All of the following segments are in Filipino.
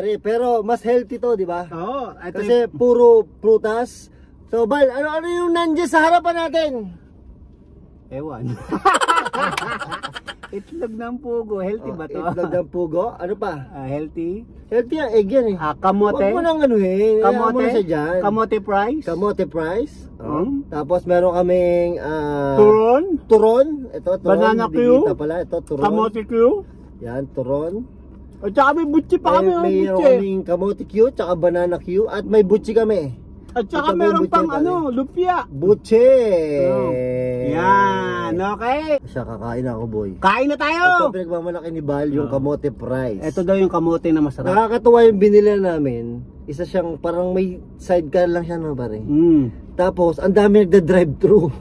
pare, pero mas healthy to, di ba? Oo. Kasi puro prutas. So, Bal, ano yung nandiyan sa harapan natin? Ewan. Itlog ng pugo. Healthy ba to? Itlog ng pugo. Ano pa? Healthy. Healthy ang egg yan eh. Kamote. Huwag mo nang anuhin. Kamote. Dyan. Kamote fries. Kamote fries. Tapos meron kaming turon. Turon. Ito, turon. Banana Q. Pala. Ito, turon. Kamote Q. Yan, turon. At saka may butchi pa kami. Mayroon kaming kamote Q, tsaka banana Q. At may butchi kami. At saka meron pang lumpia. Butche. Yan, okay. Siya, kakain ako, boy. Kain na tayo. Ito pinagmamalaki ni Bal, yung kamote fries. Ito daw yung kamote na masarap. Nakakatuwa yung binili namin. Isa siyang parang may sidecar lang siya, no, pare. Tapos, ang dami nagda-drive-thru.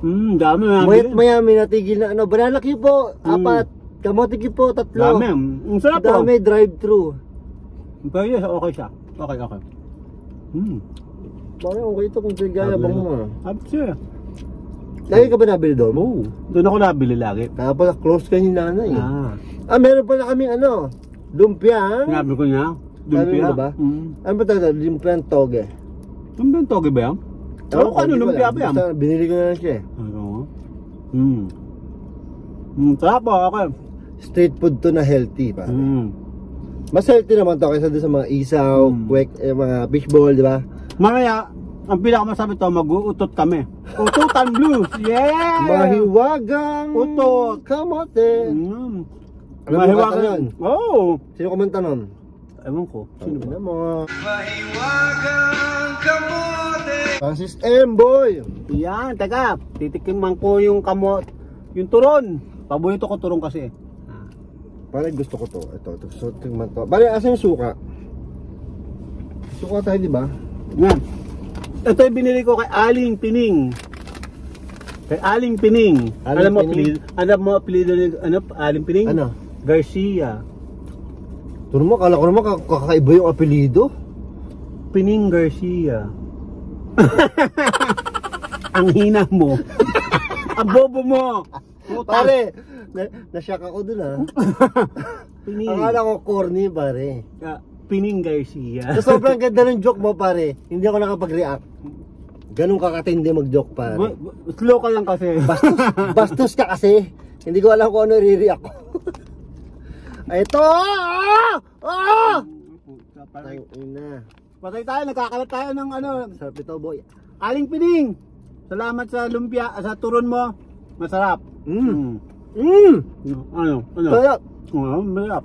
Dami. Maya natigil na, banana Q po, 4. Kamote Q po, 3. Dami. Ang sarap po. Dami drive-thru. Okay siya. Okay. Parang okay ito kung pinagayabang mo. Absir. Lagi ka ba nabili doon? Oo. Doon ako nabili lagi. Kaya pala close ka ni nanay. Meron pala kaming lumpia. Sinabi ko niya. Lumpia ba? Ano ba talaga? Lumpia ng toge. Lumpia ng toge ba yan? Oo, ano lumpia ba yan? Binili ko na lang siya. Sarap po, okay. Street food to na healthy pa. Mas healthy naman to kaysa doon sa mga isaw, kwek, mga fishball, di ba? Mamaya, ang pinakamasabi to, mag-uutot kami. Ututan blues, yeah! Mahiwagang utot. Kamote. Mahiwagang yun? Oo. Sino kumanta nun? Ewan ko. Sino ba? Mahiwagang kamote. Francis M. Boy. Yan, teka. Titikiman ko yung yung turon. Paborito ko turon kasi. Parang gusto ko to. Ito tingnan to. Bale, asan yung suka? Suka tayo, di ba? Yan. Ito yung binili ko kay Aling Pining. Aling Pining. Alam mo apelido ni Aling Pining? Ano? Garcia. Turo mo, kala ko naman kakaiba yung apelido. Pining Garcia. Ang hina mo. Ang bobo mo. Pare, nasyak ako dun Pining. Akala ko corny, pare. Pining Garcia. So, sobrang ganda ng joke mo, pare. Hindi ako nakapag-react. Ganun kakatindi mag-joke, pare. Slow ka lang kasi. Bastos ka kasi. Hindi ko alam kung ano i-react ko. Ito! Patay tayo, nagkakalat tayo ng Sarap ito, boy. Aling Pining, salamat sa lumpia, sa turon mo. Masarap. Ano? Sarap. Masarap.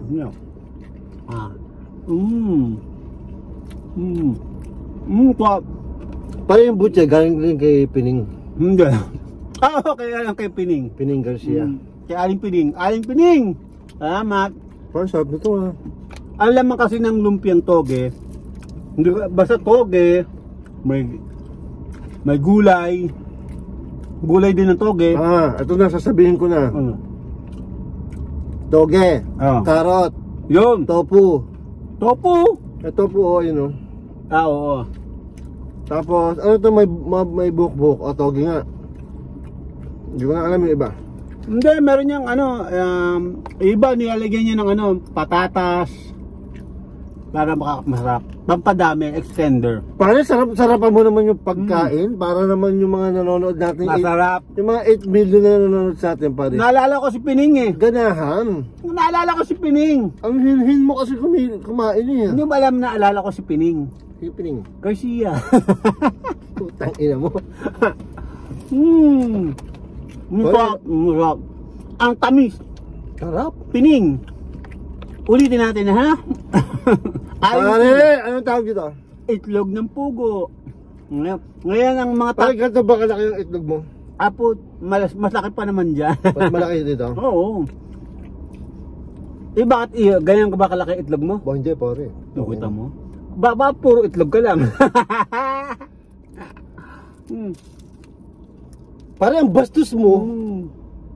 Parang yung butya, galing din kay Pining. Hindi. Okay lang kay Pining. Pining Garcia. Kay Aling Pining. Aling Pining! Salamat. Parang sarap nito Ang laman kasi ng lumpiang toge, basta toge, may gulay. Gulay din ng toge. Ito na, sasabihin ko na. Toge, karot, yun. tofu. Tofu? Yun Oo. Tapos, ano to may buhok-buhok? Toge nga. Hindi ko na alam yung iba. Hindi, meron niyang iba nilalagyan niya ng patatas para masarap. Pampadami, extender. Pare, sarapan mo naman yung pagkain para naman yung mga nanonood natin. Masarap. Yung mga 8 million na nanonood sa atin, pare. Naalala ko si Pining eh. Ganahan. Naalala ko si Pining. Ang hinhin mo kasi kumain eh. Hindi mo alam na alala ko si Pining. Si Pining? Garcia. Putang ina mo. Masarap. Ang tamis. Sarap. Pining. Ulitin natin ha. Pare, anong tawag dito? Itlog ng pugo. Ngayon ang mga Pare, ganito ba kalaki yung itlog mo? Apo, mas laki pa naman dyan. Mas malaki dito? Oo. Bakit ganyan ka ba kalaki itlog mo? Hindi, pare. Nakita mo? Ba puro itlog ka lang. Pare, ang bastos mo.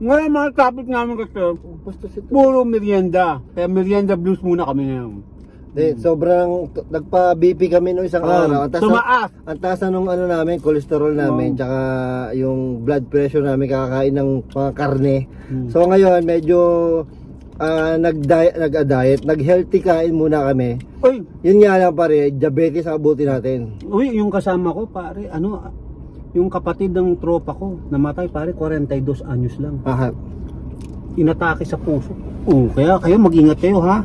Ngayon mga topic namin kasi, puro merienda. Kaya merienda blues muna kami ngayon. Sobrang nagpa-BP kami no isang araw. Tumaas. Ang taas na nung namin, cholesterol namin, tsaka yung blood pressure namin kakakain ng mga karne. So ngayon, medyo nag-diet, nag-healthy kain muna kami. Uy, Yun nga lang pare, diabetes ang abuti natin. uy, yung kasama ko, pare, yung kapatid ng tropa ko, namatay, pare, 42 anyos lang. Aha. Inatake sa puso. Kaya kayo mag-ingat kayo, ha?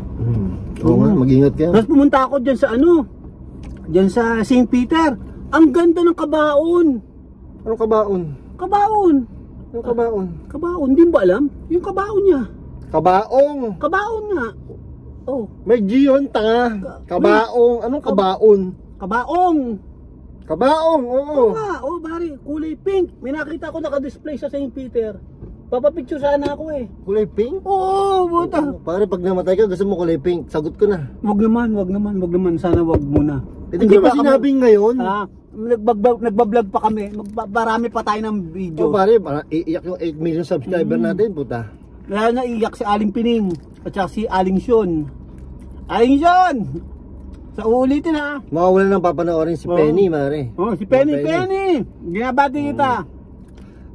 Oo nga, mag-ingat kayo. Tapos pumunta ako dyan sa dyan sa St. Peter. Ang ganda ng kabaon. Anong kabaon? Kabaon. Anong kabaon? Kabaon, di ba alam? Yung kabaon niya. Kabaong! Kabaon nga. Oh, May G yun, tanga. Kabaong. Anong kabaon? kabaong. Kabaong, oo. Oo, pare, kulay pink. May nakita ko naka-display sa St. Peter. Papapicture sana ako eh. Kulay pink? Oo, buta. Pare, pag namatay ka, gusto mo kulay pink. Sagot ko na. Wag naman. Sana wag muna. Hindi ko ba sinabing ngayon? Nagbablog pa kami. Marami pa tayo ng video. O pare, iiyak yung 8 million subscriber natin, puta. Lalo na iyak si Aling Pining at saka si Aling Sean. Aling Sean! Sa uulitin ha. Makawalan ng papanoorin si Penny, mare. Si Penny. Ginabati kita.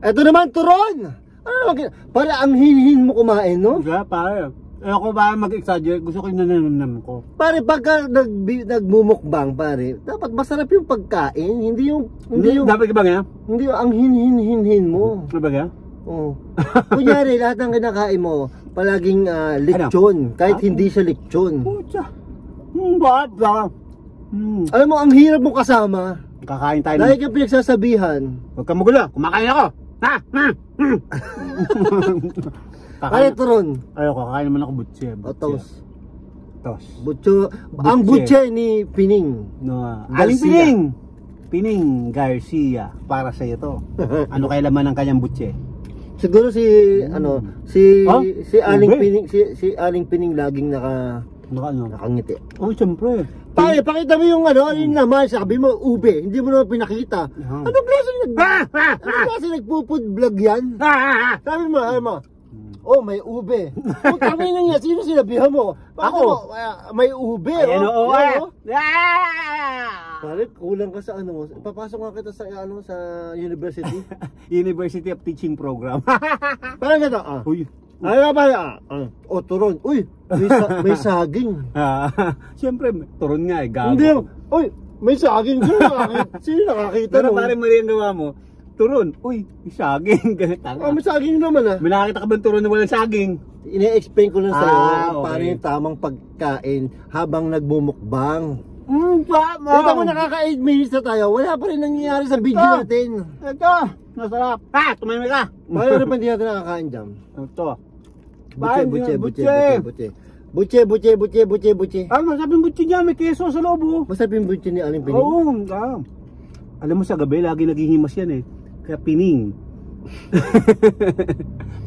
Eto naman, turon! Ano naman, pare, ang hinhin mo kumain, no? Diba, pare? Ako ba mag-exaggerate? Gusto ko yung nananam ko. Pare, pagka nagmumukbang, pare, dapat masarap yung pagkain, hindi yung Dapat ka ba nga? hindi yung ang hinhin mo. Ano ba nga? Oo. Kunyari, lahat ng kinakain mo, palaging lechon, kahit hindi siya lechon. Pucha. Ba? Alam mo, ang hirap mo kasama. Kakain tayo Dahil kang pinagsasabihan. Huwag ka magulo, kumakain ako. Pare, turon. Ayoko, kakain naman ako butse. O, tos. Butche. Ang butche ni Pining. No, Garcia. Aling Pining. Pining Garcia. Para sa iyo to. Ano kaya laman ng kanyang butche? Siguro si Aling Ube. Pining, si Aling Pining laging nakangiti. Oh, siyempre. Pare, pakita mo yung yun naman, sabi mo, ube, hindi mo naman pinakita. Anong klase nagpo-food vlog yan? Sabi mo, oh, may ube. Putang ina niya, sino sinabihan mo? Bakit mo, may ube, Ayan, oo. Pare, kulang ka sa mo. Papasok nga kita sa sa university. University of Teaching Program. Parang gano'n, Uy. Ano ba? O, turon. Uy, may saging. Siyempre, turon nga eh. Gago. Hindi. Uy, may saging. Sino nakakita Pero nun? pare mali ang gawa mo. Turon. Uy, may saging. May saging naman May nakita ka ba turon na walang saging? Ine-explain ko lang sa'yo okay. paano yung tamang pagkain habang nagmumukbang. Tama. Ito mo nakaka 8 minutes na tayo. Wala pa rin nangyayari sa video natin. Ito. Masarap. Tumimik ka. Paano pa hindi natin nakakain dyan? Ito. Butche. Masarap yung butche niya. May keso sa loob oh. Masarap yung butche ni Aling Pining? Oo. Alam mo sa gabi, lagi naghihimas yan eh. Kaya Pining.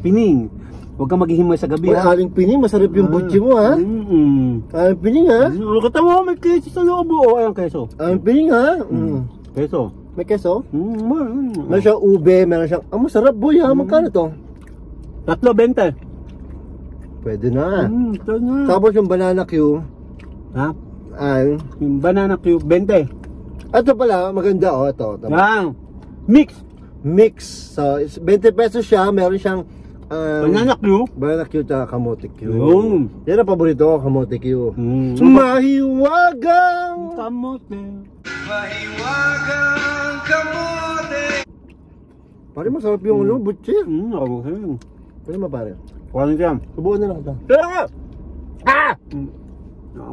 Pining. Huwag kang maghihimas sa gabi. Aling Pining, masarap yung butche mo ha? Aling Pining ha? Kata mo, may keso sa loob oh. Ayan keso. Aling Pining ha? Keso. May keso? Meron Meron siyang ube, meron siyang... masarap boy ha? Magkano to? 3.20. Pwede na. Ito na. Tapos yung banana Q, Ha? ay... Yung banana cube, 20. Ito pala, maganda oh, ito. Mix. Mix. So, 20 pesos siya, meron siyang... Banana cube. Banana Q at kamote Q. Yun. Yan ang paborito ko, kamote Q. Mahiwagang Kamote. Pare, masarap yung butche. Okay. Pwede mo pare. Kuha niya. Subukan na lang ito. Tara!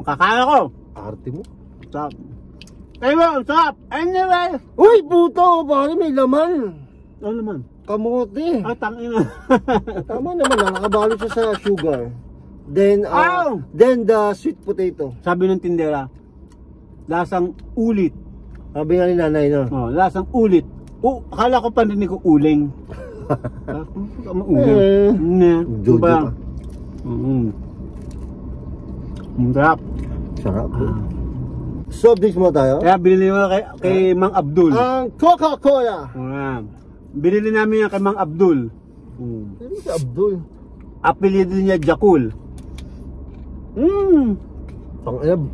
Kakaya ko. Arte mo. Stop. Kayo ba? Stop. Anyway. Uy, puto! Pare, may laman. Ano naman? Kamote. Tangina. Tama naman, nakakabalot siya sa sugar. Then, Ow! then the sweet potato. Sabi ng tindera, lasang ulit. Sabi nga ni nanay, no? Lasang ulit. Akala ko paninig ko uling. Uling. Jojo pa. Sarap. Sarap. Soft drinks mo tayo? Kaya binili mo kay Mang Abdul. Ang Coca-Cola. Binili namin yan kay Mang Abdul. Ano si Abdul? Apelyido niya Jakul.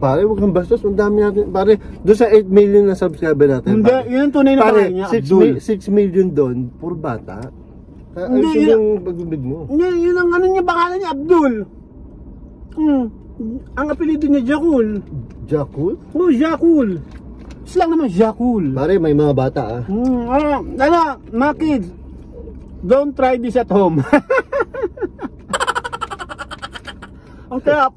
Pare, huwag kang bastos. Ang dami natin. Pare, doon sa 8 million na subscriber natin. Hindi, yun ang tunay na pare, pangalan niya, 6 million doon, puro bata. Hindi, Ayusin yung pagbibig mo. Yun ang ano niya, pangalan niya Abdul. Ang apelido niya Jakul. Jakul? Oh, Jakul. Slang naman Jakul. Pare, may mga bata ah. Mga kids, don't try this at home. Ang sarap.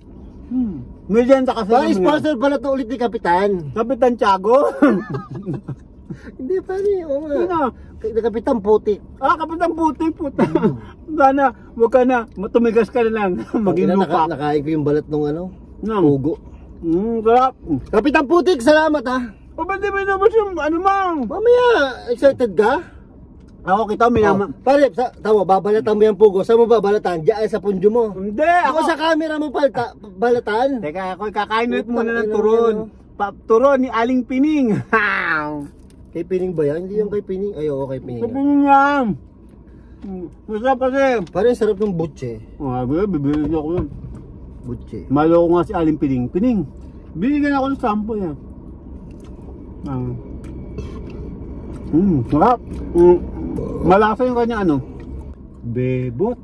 May dyan sa kasi. Pare, sponsor pala to ulit ni Kapitan. Kapitan Tiago. Hindi pare, oo nga. Sino? Kapitan Putik. Kapitan Putik, puta. Sana, wag ka na, matumigas ka na lang. Maging lupa. Nakain ko yung balat ng pugo. Sarap. Kapitan Putik, salamat ah. O ba't di may nabas yung ano mang? Mamaya, excited ka? Ako kita, may naman. Pare, tama, babalatan mo yung pugo. Saan mo babalatan? Diyan sa punjo mo. Hindi, ako sa camera mo balatan. Teka, ako kakainit muna ng turon. Turon ni Aling Pining. Kay Pining ba yan? Hindi yung kay Pining. Ay, oo, kay Pining. Kay Pining yan. Masarap kasi. Parang sarap ng butche. Bibili ako yun. Butche. Malo ko nga si Aling Pining. Pining, binigyan ako ng sample yan. Sarap. Malasa yung kanya ano. Bebot.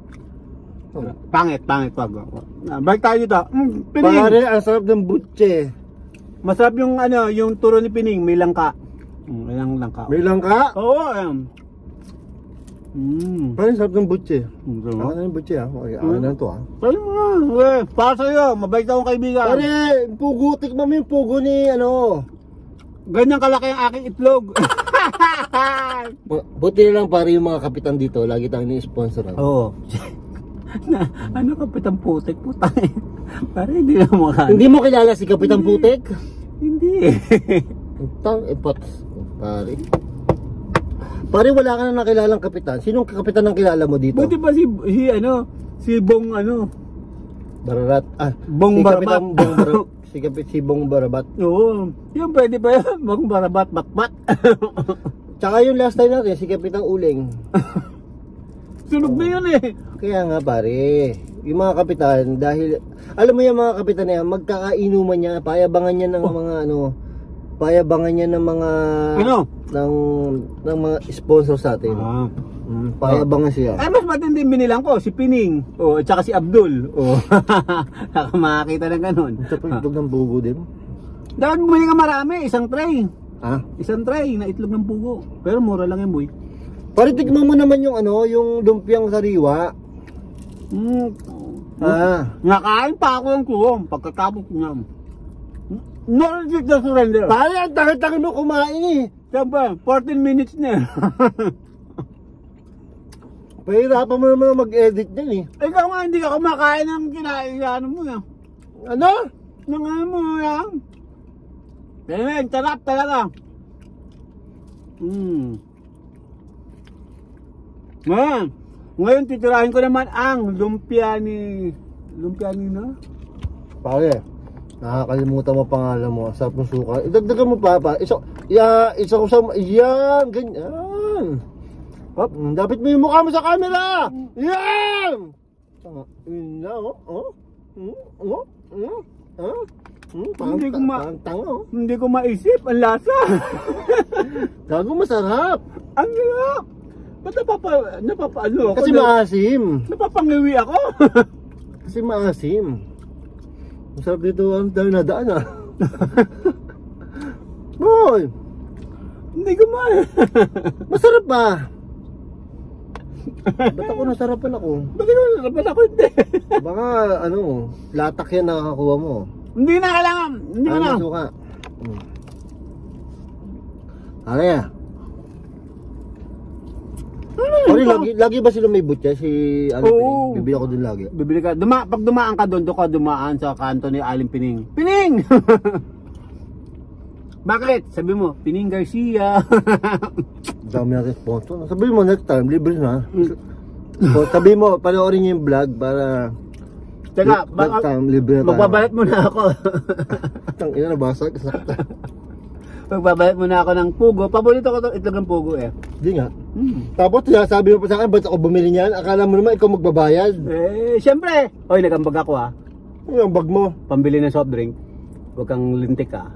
Pangit pag. Balik tayo dito. Pining. Pare, ang sarap ng butche. Masarap yung ano, yung turo ni Pining, may langka. May langka. May langka? Oo, Parang sarap ng butche. Ano yung butche ah? Okay, ano na ito ah? Pare mo para sa'yo, mabait akong kaibigan. Pare, pugo, tikman mo yung pugo ni ano. Ganyan kalaki ang aking itlog. Buti na lang pare yung mga kapitan dito, lagi tayong ni-sponsor. Oo. Ano Kapitan Putik? Putang pare, hindi na mukha. Hindi mo kilala si Kapitan Putik? Hindi. Pare. Pare, wala ka na nakilalang kapitan. Sinong kapitan ang kilala mo dito? Buti pa si Bong Bararat. Bong Barabat. Si Bong Barabat. Oo. Yung pwede pa yan. Bong Barabat, batbat. Tsaka yung last time natin, si Kapitan Uling. Sunog na yun eh. Kaya nga pare, yung mga kapitan, dahil, alam mo yung mga kapitan na yan, magkakainuman niya, payabangan niya ng mga payabangan niya ng mga ng mga sponsor sa atin. Payabangan siya. Ay, mas matindi binilang ko si Pining, at saka si Abdul. Makakita ng ganun. Ito pa itlog ng bugo din. Dapat bumili ka marami, isang tray. Isang tray na itlog ng pugo. Pero mura lang yan, boy. Pare, tignan mo naman yung yung lumpiang sariwa. Nakain pa ako yung kuwong pagkatapos niya. No, na surrender. Pare, ang takot-takot mo kumain eh. Siyempre, 14 minutes na. Pahirapan mo naman mag-edit din eh. Ikaw nga, hindi ka kumakain ng kinain mo yan. Ano? Nang mo yan. Pero sarap talaga. Ngayon titirahin ko naman ang lumpia ni na. Pare, nakakalimutan mo pangalan mo. Sarap ng suka. Idagdagan mo pa. Isa ko sa yan, ganyan. Dapat mo yung mukha mo sa camera. Yan. Yun na Hindi ko maisip ang lasa. Gago, masarap. Ang sarap. Ba't napapaano ako? Kasi maasim. Napapangiwi ako. Kasi maasim. Masarap dito ang dami na daan ah. Boy! Hindi ko masarap ba? Ba't ako nasarapan ako? Ba't ikaw nasarapan ako? Hindi. Baka latak yan nakakakuha mo. Hindi na kailangan. Hindi ko na. Suka. Ano yan? Lagi ba sila may butya? Oo. Bibili ako dun lagi. Bibili ka. Pag dumaan ka doon ka dumaan sa kanto ni Aling Pining. Pining! Bakit? Sabi mo, Pining Garcia. Dami natin sponsor. Sabi mo next time, libre na. Sabi mo, panoorin niyo yung vlog para Teka, next time, libre na tayo. Magbabayat muna ako. Ang ina nabasag. Magbabayat muna ako ng pugo. Paborito ko itong itlog ng pugo eh. Hindi nga. Tapos sabi mo pa sa akin, ba't ako bumili niyan? Akala mo naman ikaw magbabayad. Siyempre. Oy, nagambag ako ah. Ano yung bag mo? Pambili ng soft drink. Huwag kang lintik ah.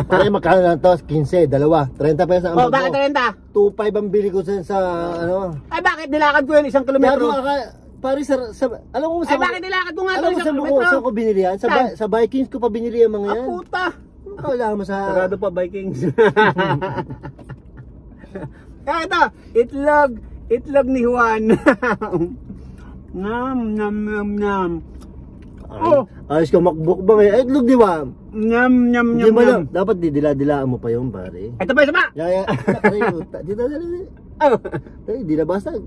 Pare, magkano lang to? 15, dalawa. 30 pesos ang bag mo. Bakit 30? 2.5 ang bili ko sa Ay, bakit nilakad ko yun 1 kilometro? Pare, alam mo sa... Ay, bakit nilakad ko nga Alam mo saan ko binili yan? Sa Vikings ko pa binili yung mga yan. puta! Wala mo sa... Sarado pa, Vikings. Ito, itlog ni Juan. Nam, nam, nam, nam. Oh, ayos ka makbukbang eh. Itlog di ba? Nyam, nyam, Hindi nyam, mo nyam. lang. Dapat didila-dilaan mo pa yung pare. Ito pa, isa pa! Yaya. Dito, dali. Oh. Di na basag.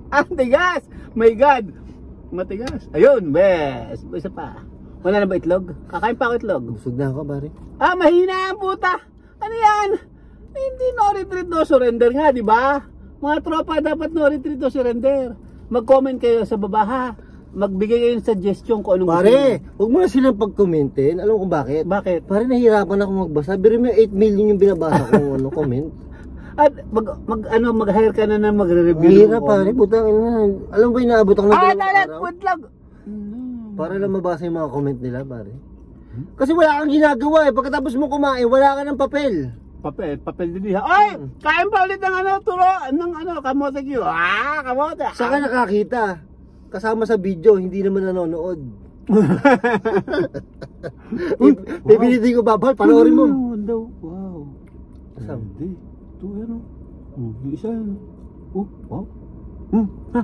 Ang tigas! My God! Matigas. Ayun, bes. Isa pa. Wala na ba itlog? Kakain pa ako itlog. Busog na ako, pare. Ah, mahina ang puta! Ano yan? Hindi no retreat, no surrender nga, di ba? Mga tropa, dapat no retreat, no surrender. Mag-comment kayo sa baba, ha? Magbigay kayo ng suggestion kung anong Pare, huwag mo na silang pag-commentin. Alam mo kung bakit? Bakit? Pare, nahihirapan ako magbasa. Biro mo 8 million yung binabasa kong comment. At mag-hire ka na na magre-review. Mahirap, pare. Butang ina. Alam mo ba inaabot ako ng dalawang talat, araw? putlog! Para lang mabasa yung mga comment nila, pare. Kasi wala kang ginagawa eh. Pagkatapos mo kumain, wala ka ng papel. Papel din ha. Ay! Kain pa ulit ng kamote Q. Kamote. Saka nakakita. Kasama sa video, hindi naman nanonood. Pipilitin ko babal, panoorin mo. Wow. Saan? Hindi. Ito ano. Yung isa. Wow. Ha.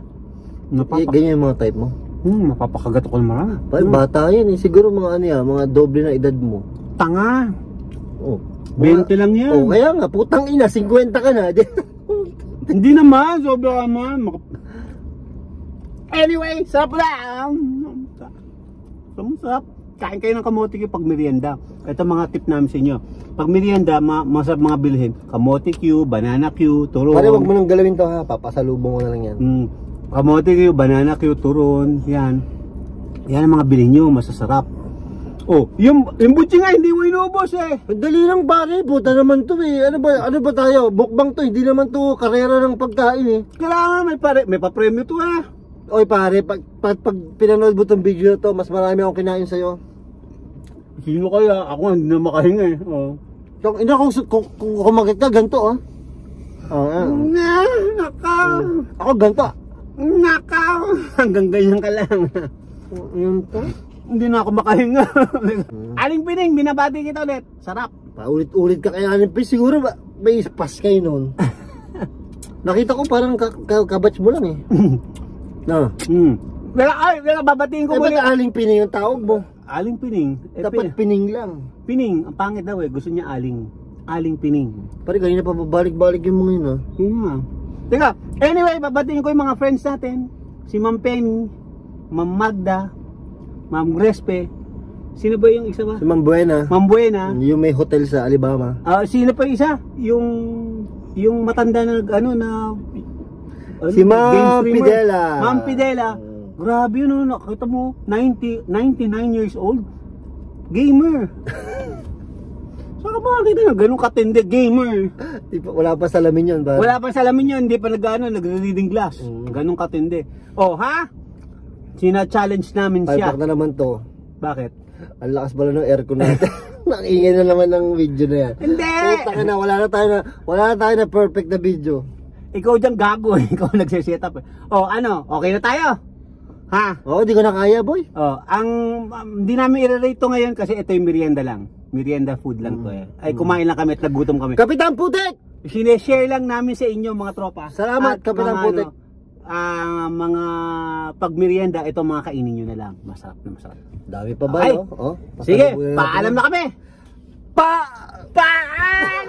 Ganyan yung mga type mo. Mapapakagat ako ng marami. Pare, bata yan eh. Siguro mga ano yan, mga doble na edad mo. Tanga. Oh. 20 lang yan. Oh, kaya nga, putang ina, 50 ka na. Hindi naman, sobra naman. Anyway, sarap lang. Sarap. Kain kayo ng kamote Q pag merienda. Ito mga tip namin sa inyo. Pag merienda, masarap mga bilhin. Kamote Q, banana Q, turon. Pare, wag mo nang galawin to ha. Papasalubong ko na lang yan. Kamote Q, banana Q, turon. Yan. Yan ang mga bilhin nyo. Masasarap. Oh, yung butsi nga hindi mo inubos eh. Dali lang pare, puta naman to eh. Ano ba tayo? Bukbang to, hindi naman to karera ng pagkain eh. Kailangan may pa-premyo to eh. Oy pare, pag pinanood mo tong video na to, mas marami akong kinain sa'yo. Sino kaya? Ako hindi na makahinga eh. Oh. Kung kumakit ka, ganito ah. Nakaw. Ako ganito. Nakaw. Hanggang ganyan ka lang. Yun to. Hindi na ako makahinga. Aling Pining, binabati kita ulit. Sarap. Paulit-ulit ka kaya ng pis. Siguro may ispas kayo noon. Nakita ko parang kabatch mo lang eh. No. Wala babatiin ko ba't ulit. Aling Pining yung tawag mo? Aling Pining. Dapat Pining lang. Pining, ang pangit daw eh. Gusto niya Aling. Aling Pining. Pare, kanina pa babalik-balik yung mga yun ah. Yun nga. Teka, anyway, babatiin ko yung mga friends natin. Si Ma'am Penny, Ma'am Magda, Ma'am Grespe. Sino ba yung isa ba? Si Ma'am Buena. Ma'am Buena. Yung may hotel sa Alabama. Sino pa yung isa? Yung matanda na si Ma'am Pidela. Ma'am Pidela. Grabe yun, nakita mo, 99 years old. Gamer. Saka makakita na ganun katindi, gamer. Wala pa salamin yun ba? Wala pa salamin yun, hindi pa nagre-reading glass. Ganun katindi. Oh, ha? Sina-challenge namin siya. Palpak na naman to. Bakit? Ang lakas pala ng aircon natin. Nakingay na naman ng video na yan. Hindi! Na, wala na tayo na perfect na video. Ikaw dyan gago eh. Ikaw nagsiset up eh. Oh, ano? Okay na tayo? Ha? Oo, di ko na kaya, boy. Oh, hindi namin i-rate to ngayon kasi ito yung merienda lang. Merienda food lang to eh. Ay, kumain lang kami at nagutom kami. Kapitan Putik! Sineshare lang namin sa inyo mga tropa. Salamat, at Kapitan Putik. Mga pagmerienda, ito mga kainin nyo na lang. Masarap na masarap. Dami pa ba, Ay, no? Oh, sige, paalam na kami. Paalam!